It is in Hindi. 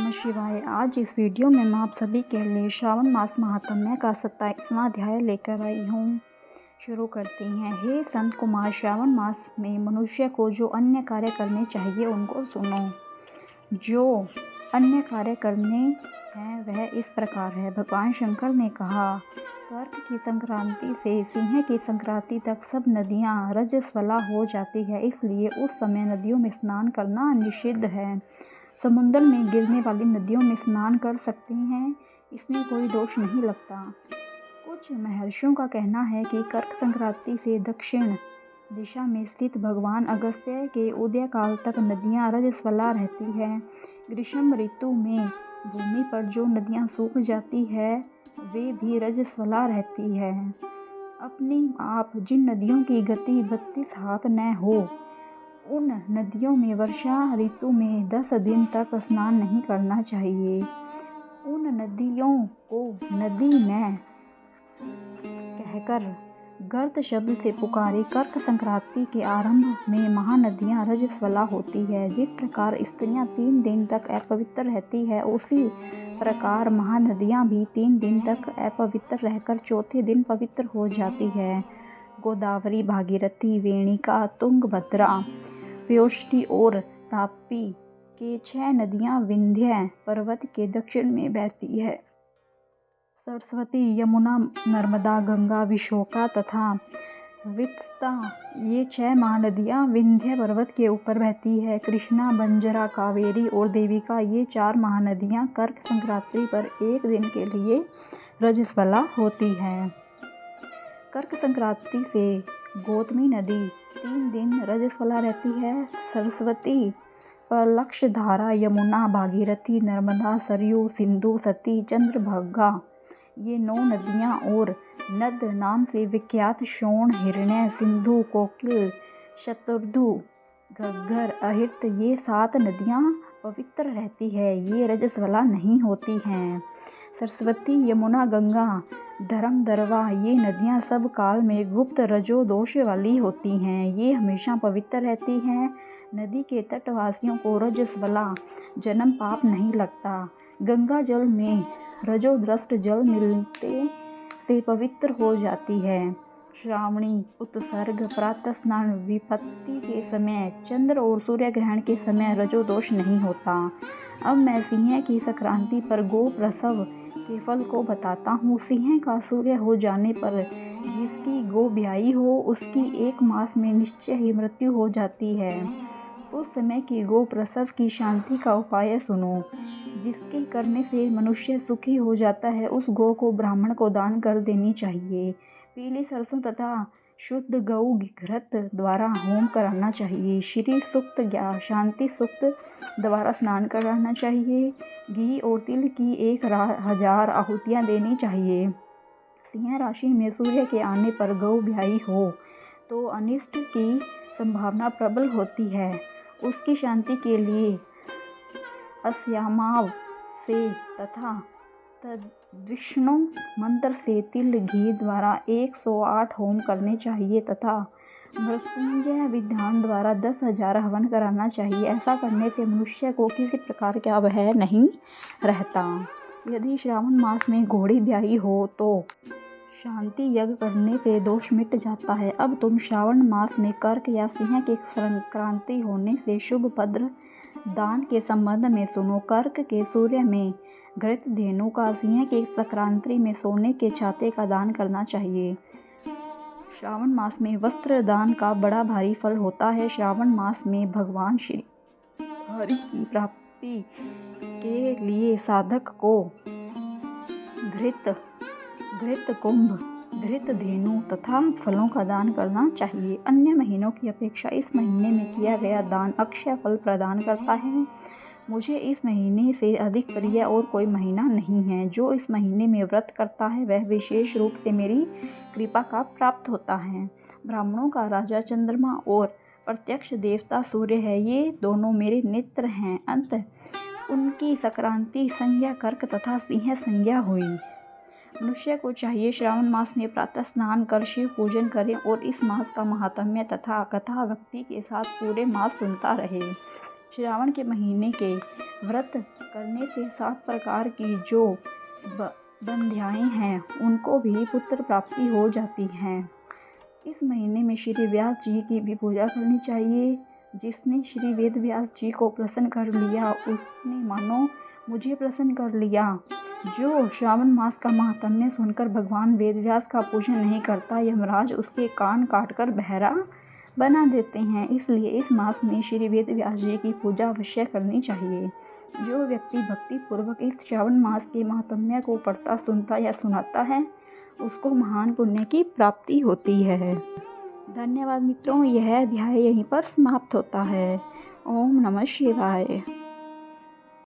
नमः शिवाय। आज इस वीडियो में मैं आप सभी के लिए श्रावण मास महात्म्य का 27वां अध्याय लेकर आई हूँ। शुरू करती हैं। हे संत कुमार, श्रावण मास में मनुष्य को जो अन्य कार्य करने चाहिए उनको सुनो। जो अन्य कार्य करने हैं वह इस प्रकार है। भगवान शंकर ने कहा, कर्क की संक्रांति से सिंह की संक्रांति तक सब नदियाँ रजस्वला हो जाती है, इसलिए उस समय नदियों में स्नान करना निषिद्ध है। समुद्र में गिरने वाली नदियों में स्नान कर सकते हैं, इसमें कोई दोष नहीं लगता। कुछ महर्षियों का कहना है कि कर्क संक्रांति से दक्षिण दिशा में स्थित भगवान अगस्त्य के उदय काल तक नदियाँ रजस्वला रहती है। ग्रीष्म ऋतु में भूमि पर जो नदियाँ सूख जाती है वे भी रजस्वला रहती है। अपनी आप जिन नदियों की गति 32 हाथ न हो उन नदियों में वर्षा ऋतु में 10 दिन तक स्नान नहीं करना चाहिए। उन नदियों को नदी न कहकर गर्त शब्द से पुकारी। कर्क संक्रांति के आरंभ में महानदियाँ रजस्वला होती है। जिस प्रकार स्त्रियाँ 3 दिन तक अपवित्र रहती है, उसी प्रकार महानदियाँ भी 3 दिन तक अपवित्र रहकर चौथे दिन पवित्र हो जाती है। गोदावरी, भागीरथी, वेणिका, तुंगभद्रा, प्योष्टि और तापी के 6 नदियाँ विंध्य पर्वत के दक्षिण में बहती है। सरस्वती, यमुना, नर्मदा, गंगा, विशोका तथा वित्सता ये 6 महानदियाँ विंध्य पर्वत के ऊपर बहती है। कृष्णा, बंजरा, कावेरी और देविका ये 4 महानदियाँ कर्क संक्रांति पर एक दिन के लिए रजस्वला होती है। कर्क संक्रांति से गौतमी नदी 3 दिन रजस्वला रहती है। सरस्वती, पलक्षधारा, यमुना, भागीरथी, नर्मदा, सरयू, सिंधु, सती, चंद्रभागा ये 9 नदियाँ और नद नाम से विख्यात शोण, हिरण्य, सिंधु, कोकिल, शतुर्धु, घग्गर, अहिर्त ये 7 नदियाँ पवित्र रहती है, ये रजस्वला नहीं होती हैं। सरस्वती, यमुना, गंगा, धर्मदरवा ये नदियाँ सब काल में गुप्त रजो दोष वाली होती हैं, ये हमेशा पवित्र रहती हैं। नदी के तटवासियों को रजस्वला जन्म पाप नहीं लगता। गंगा जल में रजोदृष्ट जल मिलते से पवित्र हो जाती है। श्रावणी, उत्सर्ग, प्रातः स्नान, विपत्ति के समय, चंद्र और सूर्य ग्रहण के समय रजो दोष नहीं होता। अब मैं सिंह की संक्रांति पर गो प्रसव के फल को बताता हूँ। सिंह का सूर्य हो जाने पर जिसकी गो ब्याई हो उसकी 1 मास में निश्चय ही मृत्यु हो जाती है। उस समय की गो प्रसव की शांति का उपाय सुनो। जिसके करने से मनुष्य सुखी हो जाता है उस गो को ब्राह्मण को दान कर देनी चाहिए। पीली सरसों तथा शुद्ध गऊ घृत द्वारा होम कराना चाहिए। श्री सूक्त या शांति सूक्त द्वारा स्नान कराना चाहिए। घी और तिल की 1000 आहुतियाँ देनी चाहिए। सिंह राशि में सूर्य के आने पर गऊ ब्याई हो तो अनिष्ट की संभावना प्रबल होती है। उसकी शांति के लिए अस्यामाव से तथा तद्विष्णु मंत्र से तिल घी द्वारा 108 होम करने चाहिए तथा मृत्युंजय विधान द्वारा 10,000 हवन कराना चाहिए। ऐसा करने से मनुष्य को किसी प्रकार का भय नहीं रहता। यदि श्रावण मास में घोड़ी ब्याई हो तो शांति यज्ञ करने से दोष मिट जाता है। अब तुम श्रावण मास में कर्क या सिंह की संक्रांति होने से शुभ भद्र दान के संबंध में सुनो। कर्क के सूर्य में घृत धेनु का, सिंह के संक्रांति में सोने के छाते का दान करना चाहिए। श्रावण मास में वस्त्र दान का बड़ा भारी फल होता है। श्रावण मास में भगवान श्री हरि की प्राप्ति के लिए साधक को घृत कुंभ, घृत धेनु तथा फलों का दान करना चाहिए। अन्य महीनों की अपेक्षा इस महीने में किया गया दान अक्षय फल प्रदान करता है। मुझे इस महीने से अधिक प्रिय और कोई महीना नहीं है। जो इस महीने में व्रत करता है वह विशेष रूप से मेरी कृपा का प्राप्त होता है। ब्राह्मणों का राजा चंद्रमा और प्रत्यक्ष देवता सूर्य है, ये दोनों मेरे नेत्र हैं। अंत उनकी संक्रांति संज्ञा कर्क तथा सिंह संज्ञा हुई। मनुष्य को चाहिए श्रावण मास में प्रातः स्नान कर शिव पूजन करें और इस मास का महात्म्य तथा कथा भक्ति के साथ पूरे मास सुनता रहे। श्रावण के महीने के व्रत करने से 7 प्रकार की जो बंध्याएँ हैं उनको भी पुत्र प्राप्ति हो जाती है। इस महीने में श्री व्यास जी की भी पूजा करनी चाहिए। जिसने श्री वेद व्यास जी को प्रसन्न कर लिया उसने मानो मुझे प्रसन्न कर लिया। जो श्रावण मास का महात्म्य सुनकर भगवान वेद व्यास का पूजन नहीं करता, यमराज उसके कान काटकर बहरा बना देते हैं। इसलिए इस मास में श्री वेद व्यास जी की पूजा अवश्य करनी चाहिए। जो व्यक्ति भक्ति पूर्वक इस श्रावण मास के महात्म्य को पढ़ता, सुनता या सुनाता है उसको महान पुण्य की प्राप्ति होती है। धन्यवाद मित्रों, यह अध्याय यहीं पर समाप्त होता है। ओम नमः शिवाय।